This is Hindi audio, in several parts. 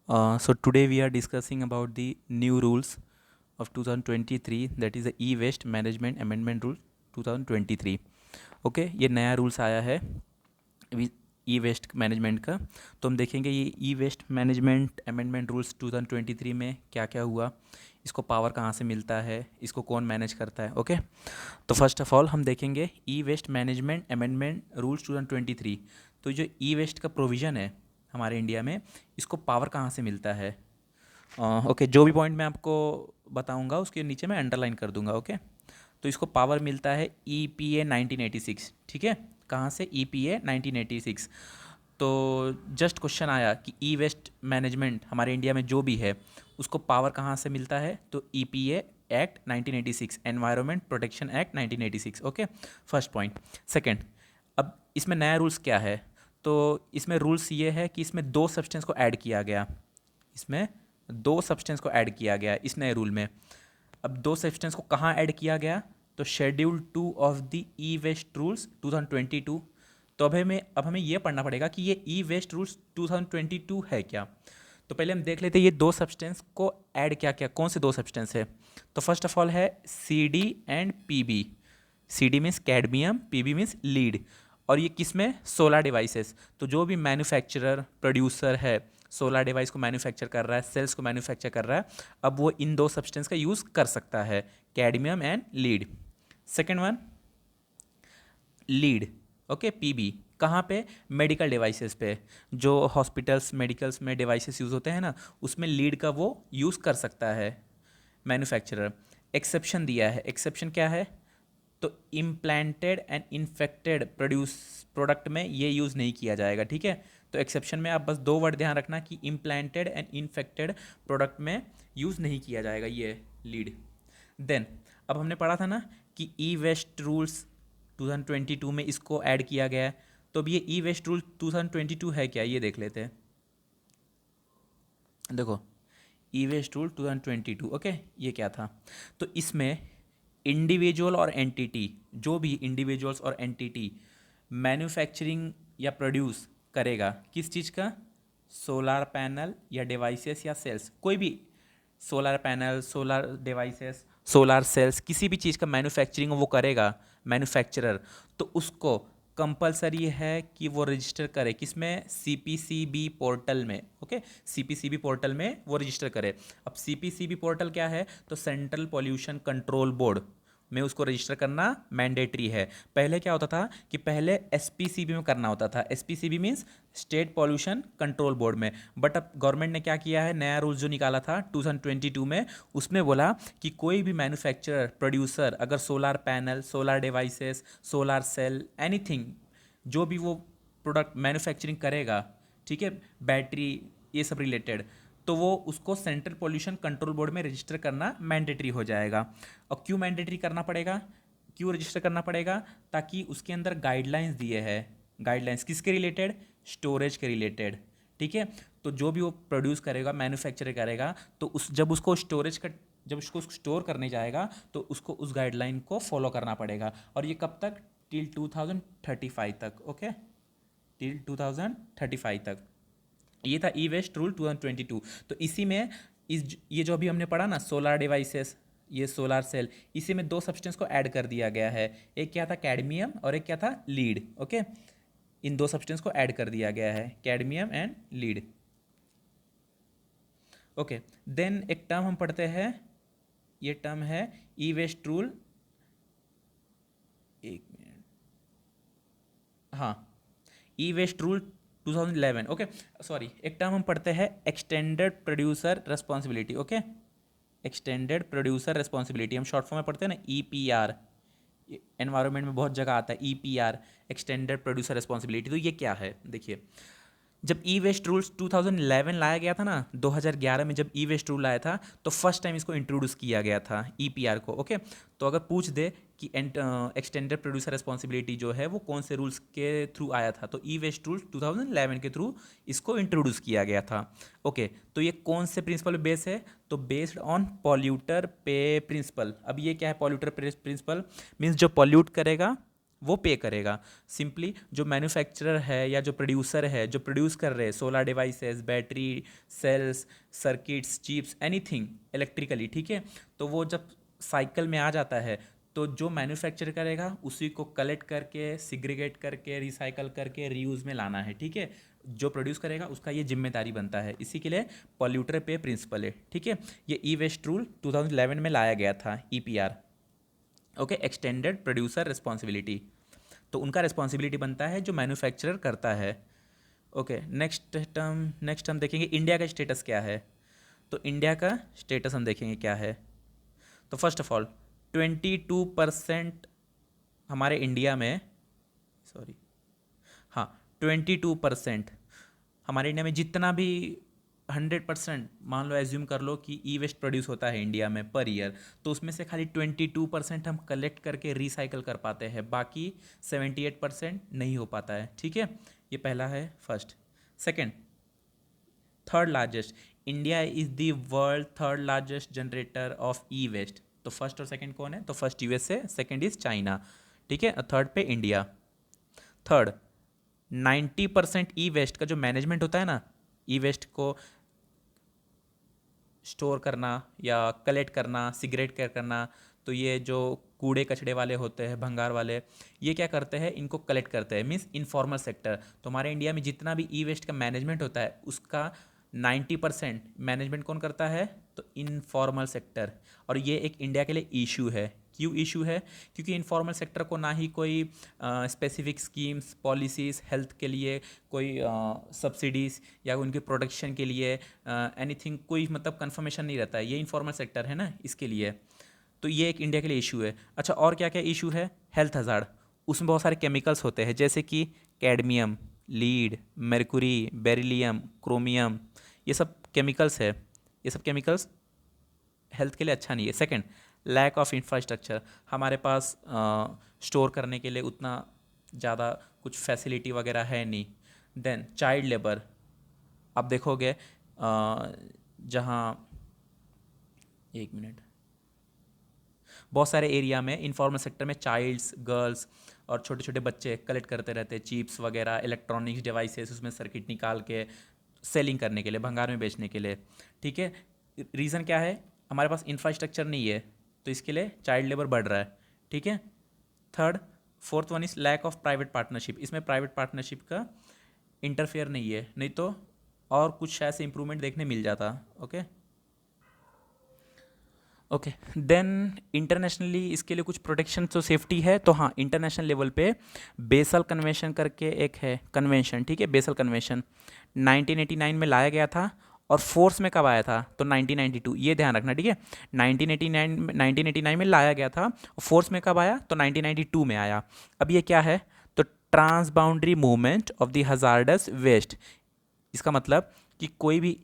So today we are discussing about the new rules of 2023, that is the e-waste management amendment rule 2023. Okay, ये नया रूल्स आया है ई वेस्ट मैनेजमेंट का। तो हम देखेंगे ये ई वेस्ट मैनेजमेंट अमेंडमेंट रूल्स 2023 में क्या क्या हुआ, इसको पावर कहाँ से मिलता है, इसको कौन मैनेज करता है। ओके, तो फर्स्ट ऑफ ऑल हम देखेंगे ई वेस्ट मैनेजमेंट अमेंडमेंट रूल्स 2023। तो जो ई वेस्ट का प्रोविज़न है हमारे इंडिया में, इसको पावर कहाँ से मिलता है। ओके, जो भी पॉइंट मैं आपको बताऊंगा उसके नीचे मैं अंडरलाइन कर दूंगा। ओके, तो इसको पावर मिलता है ई पी ए 1986। ठीक है, कहाँ से, ई पी ए 1986। तो जस्ट क्वेश्चन आया कि ई वेस्ट मैनेजमेंट हमारे इंडिया में जो भी है उसको पावर कहाँ से मिलता है, तो E P A act 1986, environment protection act 1986। Okay, first point. Second, अब इसमें नया रूल्स क्या है, तो इसमें रूल्स ये है कि इसमें दो सब्सटेंस को ऐड किया गया, इसमें दो सब्सटेंस को ऐड किया गया इस नए रूल में। अब दो सब्सटेंस को कहाँ ऐड किया गया, तो schedule 2 of the E waste rules 2022। तो अब हमें ये पढ़ना पड़ेगा कि ये ई वेस्ट रूल्स 2022 है क्या। तो पहले हम देख लेते हैं ये दो सब्सटेंस को ऐड क्या क्या, कौन से दो सब्सटेंस है। तो फर्स्ट ऑफ ऑल है C D and P B. C D means cadmium, P B means lead. और ये किस में, सोलर डिवाइसेस। तो जो भी मैन्युफैक्चरर प्रोड्यूसर है, सोलर डिवाइस को मैन्युफैक्चर कर रहा है, सेल्स को मैन्युफैक्चर कर रहा है, अब वो इन दो सब्सटेंस का यूज़ कर सकता है, cadmium and lead. Second one, lead. Okay, PB कहाँ पे, मेडिकल डिवाइसेस पे, जो हॉस्पिटल्स मेडिकल्स में डिवाइसेस यूज़ होते हैं ना, उसमें लीड का वो यूज़ कर सकता है मैन्युफैक्चरर। एक्सेप्शन दिया है, एक्सेप्शन क्या है, तो इम्प्लांटेड एंड इन्फेक्टेड प्रोडक्ट में ये यूज़ नहीं किया जाएगा। ठीक है, तो एक्सेप्शन में आप बस दो वर्ड ध्यान रखना कि इम्प्लांटेड एंड इन्फेक्टेड प्रोडक्ट में यूज़ नहीं किया जाएगा ये लीड। देन अब हमने पढ़ा था ना कि ई वेस्ट रूल्स 2022 में इसको ऐड किया गया है। तो अब ये ई वेस्ट रूल 2022 है क्या, ये देख लेते हैं। देखो, ई वेस्ट रूल 2022, ओके, ये क्या था। तो इसमें इंडिविजुअल और एंटिटी, जो भी इंडिविजुअल्स और एंटिटी मैन्युफैक्चरिंग या प्रोड्यूस करेगा किस चीज़ का, सोलर पैनल या डिवाइसेस या सेल्स, कोई भी solar panel, solar devices, solar cells, किसी भी चीज़ का मैन्युफैक्चरिंग वो करेगा मैन्युफैक्चरर, तो उसको कंपलसरी है कि वो रजिस्टर करे किसमें, सीपीसीबी पोर्टल में। ओके, सीपीसीबी पोर्टल में वो रजिस्टर करे। अब सीपीसीबी पोर्टल क्या है, तो सेंट्रल पॉल्यूशन कंट्रोल बोर्ड में उसको रजिस्टर करना मैंडेटरी है। पहले क्या होता था कि पहले एसपीसीबी में करना होता था, SPCB means state pollution control board में। बट अब गवर्नमेंट ने क्या किया है, नया रूल जो निकाला था 2022 में, उसमें बोला कि कोई भी मैन्युफैक्चरर प्रोड्यूसर अगर solar panel, solar devices, solar cell, anything, जो भी वो प्रोडक्ट मैन्युफैक्चरिंग करेगा, ठीक है, बैटरी, ये सब रिलेटेड, तो वो उसको सेंट्रल पॉल्यूशन कंट्रोल बोर्ड में रजिस्टर करना मैंडेटरी हो जाएगा। और क्यों मैंडेटरी करना पड़ेगा, क्यों रजिस्टर करना पड़ेगा, ताकि उसके अंदर गाइडलाइंस दिए हैं। गाइडलाइंस किसके रिलेटेड, स्टोरेज के रिलेटेड। ठीक है, तो जो भी वो प्रोड्यूस करेगा, मैन्युफैक्चर करेगा, तो उस जब उसको स्टोरेज का, जब उसको स्टोर करने जाएगा तो उसको उस गाइडलाइन को फॉलो करना पड़ेगा। और ये कब तक, टिल 2035 तक। ओके, टिल 2035 तक। ये था ई वेस्ट रूल 2022। तो इसी में ये जो अभी हमने पढ़ा ना, सोलर डिवाइसेस, ये सोलर सेल, इसी में दो सब्सटेंस को ऐड कर दिया गया है। एक क्या था, कैडमियम, और एक क्या था, लीड। ओके, इन दो सब्सटेंस को ऐड कर दिया गया है, cadmium and lead. Okay, then एक टर्म हम पढ़ते हैं, ये टर्म है ई वेस्ट रूल, एक मिनट, हाँ, E waste rule 2011। Okay, sorry, एक टर्म हम पढ़ते हैं extended producer responsibility. Okay, extended producer responsibility हम शॉर्ट फॉर्म में पढ़ते हैं ना, ई पी आर। एनवायरनमेंट में बहुत जगह आता है E P R, extended producer responsibility. तो ये क्या है, देखिए, जब ई वेस्ट रूल्स 2011 लाया गया था ना, 2011 में जब ई वेस्ट रूल आया था, तो फर्स्ट टाइम इसको इंट्रोड्यूस किया गया था, ई पी आर को। ओके, तो अगर पूछ दे कि एक्सटेंडेड प्रोड्यूसर रिस्पॉन्सिबिलिटी जो है वो कौन से रूल्स के थ्रू आया था, तो ई वेस्ट रूल 2011 के थ्रू इसको इंट्रोड्यूस किया गया था। ओके, तो ये कौन से प्रिंसिपल बेस है, तो बेस्ड ऑन पॉल्यूटर पे प्रिंसिपल। अब ये क्या है, पॉल्यूटर प्रिंसिपल मीन्स जो पॉल्यूट करेगा वो पे करेगा। सिंपली जो मैन्युफैक्चरर है या जो प्रोड्यूसर है, जो प्रोड्यूस कर रहे हैं solar devices, battery, cells, circuits, chips, anything electrically, ठीक है, तो वो जब साइकिल में आ जाता है तो जो मैन्युफैक्चर करेगा उसी को कलेक्ट करके, सिग्रीगेट करके, रिसाइकल करके रीयूज़ में लाना है, ठीक है। जो प्रोड्यूस करेगा उसका ये जिम्मेदारी बनता है, इसी के लिए पॉल्यूटर पे प्रिंसिपल है, ठीक है। ये ई वेस्ट रूल 2011 में लाया गया था, EPR, okay, extended producer responsibility. तो उनका रिस्पॉन्सिबिलिटी बनता है जो मैन्युफैक्चरर करता है। ओके, नेक्स्ट हम देखेंगे इंडिया का स्टेटस क्या है। तो इंडिया का स्टेटस हम देखेंगे क्या है। तो फर्स्ट ऑफ ऑल 22% हमारे इंडिया में, सॉरी, हाँ, 22% हमारे इंडिया में जितना भी 100% मान लो, एज्यूम कर लो कि ई वेस्ट प्रोड्यूस होता है इंडिया में पर ईयर, तो उसमें से खाली 22% हम कलेक्ट करके रिसाइकल कर पाते हैं, बाकी 78% नहीं हो पाता है, ठीक है। ये पहला है first. Second, third largest, India is the world third largest generator of E waste. तो फर्स्ट और सेकेंड कौन है? तो first USA, second is China, ठीक है, और थर्ड पे इंडिया। थर्ड, 90% ई वेस्ट का जो मैनेजमेंट होता है ना, ई वेस्ट को स्टोर करना या कलेक्ट करना, सिगरेट करना, तो ये जो कूड़े कचड़े वाले होते हैं, भंगार वाले, ये क्या करते हैं, इनको कलेक्ट करते हैं, मीन्स इनफॉर्मल सेक्टर। तो हमारे इंडिया में जितना भी ई वेस्ट का मैनेजमेंट होता है उसका 90% मैनेजमेंट कौन करता है? तो इनफॉर्मल सेक्टर। और ये एक इंडिया के लिए इशू है। क्यों इशू है? क्योंकि इनफॉर्मल सेक्टर को ना ही कोई स्पेसिफिक स्कीम्स, पॉलिसीज़, हेल्थ के लिए कोई सब्सिडीज़ या उनके प्रोडक्शन के लिए एनीथिंग, कोई मतलब कंफर्मेशन नहीं रहता है। ये इनफॉर्मल सेक्टर है ना, इसके लिए। तो ये एक इंडिया के लिए इशू है। अच्छा, और क्या क्या इशू है? हेल्थ हज़ार्ड, उसमें बहुत सारे केमिकल्स होते हैं, जैसे कि cadmium, lead, Mercury, beryllium, chromium, ये सब केमिकल्स है। ये सब केमिकल्स हेल्थ के लिए अच्छा नहीं है। सेकंड, लैक ऑफ इंफ्रास्ट्रक्चर, हमारे पास स्टोर करने के लिए उतना ज़्यादा कुछ फैसिलिटी वगैरह है नहीं। देन चाइल्ड लेबर, आप देखोगे जहाँ, एक मिनट, बहुत सारे एरिया में इनफॉर्मल सेक्टर में चाइल्ड्स, गर्ल्स और छोटे छोटे बच्चे कलेक्ट करते रहते हैं चिप्स वगैरह, इलेक्ट्रॉनिक्स डिवाइसेस, उसमें सर्किट निकाल के सेलिंग करने के लिए, भंगार में बेचने के लिए, ठीक है। रीज़न क्या है? हमारे पास इंफ्रास्ट्रक्चर नहीं है, तो इसके लिए चाइल्ड लेबर बढ़ रहा है, ठीक है। Third, fourth one is lack of private partnership, इसमें प्राइवेट पार्टनरशिप का इंटरफेयर नहीं है, नहीं तो और कुछ शायद से इंप्रूवमेंट देखने मिल जाता। ओके ओके, देन इंटरनेशनली इसके लिए कुछ प्रोटेक्शन तो सेफ्टी है। तो हाँ, इंटरनेशनल लेवल पे बेसल कन्वेंशन करके एक है कन्वेंशन, ठीक है, बेसल कन्वेंशन 1989 में लाया गया था। और फोर्स में कब आया था? तो 1992, ये ध्यान रखना, ठीक है। 1989 में लाया गया था, और फोर्स में कब आया? तो 1992 में आया। अब ये क्या है? तो trans boundary movement of the hazardous waste. इसका मतलब कि कोई भी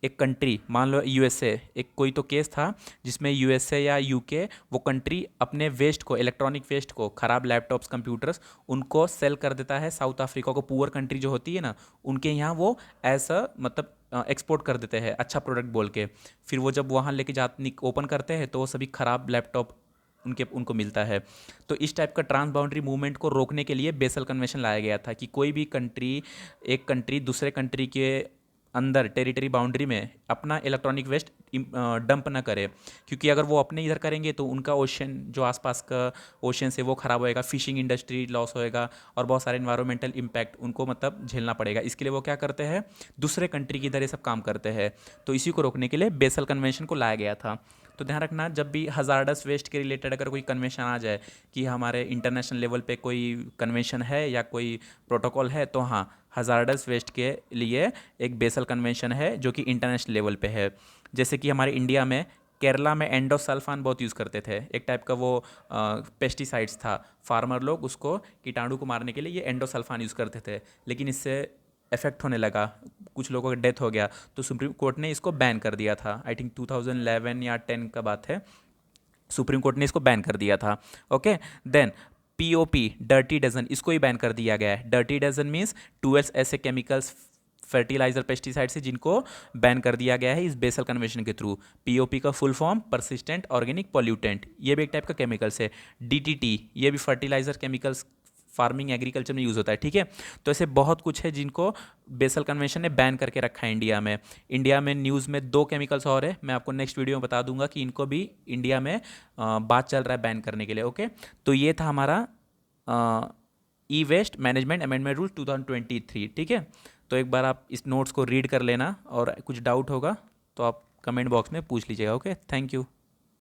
एक कंट्री, मान लो USA, एक कोई तो केस था जिसमें USA या UK, वो कंट्री अपने वेस्ट को, इलेक्ट्रॉनिक वेस्ट को, ख़राब लैपटॉप्स, कंप्यूटर्स, उनको सेल कर देता है साउथ अफ्रीका को, पुअर कंट्री जो होती है ना, उनके यहाँ वो ऐसा मतलब एक्सपोर्ट कर देते हैं अच्छा प्रोडक्ट बोल के। फिर वो जब वहाँ लेके जाते, ओपन करते हैं, तो वो सभी ख़राब लैपटॉप उनको मिलता है। तो इस टाइप का ट्रांस बाउंड्री मूवमेंट को रोकने के लिए बेसल कन्वेंशन लाया गया था कि कोई भी कंट्री, एक कंट्री दूसरे कंट्री के अंदर टेरिटरी बाउंड्री में अपना इलेक्ट्रॉनिक वेस्ट डंप ना करे, क्योंकि अगर वो अपने इधर करेंगे तो उनका ओशन, जो आसपास का ओशन से, वो ख़राब होएगा, फिशिंग इंडस्ट्री लॉस होएगा, और बहुत सारे इन्वायरमेंटल इम्पैक्ट उनको मतलब झेलना पड़ेगा। इसके लिए वो क्या करते हैं? दूसरे कंट्री की इधर ये सब काम करते हैं। तो इसी को रोकने के लिए बेसल कन्वेंशन को लाया गया था। तो ध्यान रखना, जब भी हजार्डस वेस्ट के रिलेटेड अगर कोई कन्वेंशन आ जाए कि हमारे इंटरनेशनल लेवल पे कोई कन्वेंशन है या कोई प्रोटोकॉल है, तो हाँ, हजार्डस वेस्ट के लिए एक बेसल कन्वेंशन है जो कि इंटरनेशनल लेवल पे है। जैसे कि हमारे इंडिया में, केरला में एंडोसल्फान बहुत यूज़ करते थे, एक टाइप का वो पेस्टिसाइड्स था, फार्मर लोग उसको कीटाणु को मारने के लिए ये एंडोसल्फान यूज़ करते थे, लेकिन इससे इफेक्ट होने लगा, कुछ लोगों का डेथ हो गया, तो सुप्रीम कोर्ट ने इसको बैन कर दिया था। आई थिंक 2011 या 10 का बात है, सुप्रीम कोर्ट ने इसको बैन कर दिया था। Okay, then POP, dirty dozen, इसको ही बैन कर दिया गया है। डर्टी डजन मीन्स 12 ऐसे केमिकल्स, फर्टिलाइजर, पेस्टिसाइड से जिनको बैन कर दिया गया है इस बेसल कन्वेंशन के थ्रू। POP का full form persistent organic pollutant, ये भी एक टाइप का केमिकल्स है। DDT, ये भी फर्टिलाइजर केमिकल्स, फार्मिंग एग्रीकल्चर में यूज़ होता है, ठीक है। तो ऐसे बहुत कुछ है जिनको बेसल कन्वेंशन ने बैन करके रखा है इंडिया में। इंडिया में न्यूज़ में 2 केमिकल्स और है, मैं आपको नेक्स्ट वीडियो में बता दूंगा कि इनको भी इंडिया में बात चल रहा है बैन करने के लिए, ओके। तो ये था हमारा ई वेस्ट मैनेजमेंट अमेंडमेंट रूल 2023, ठीक है। तो एक बार आप इस नोट्स को रीड कर लेना और कुछ डाउट होगा तो आप कमेंट बॉक्स में पूछ लीजिएगा, ओके। Thank you.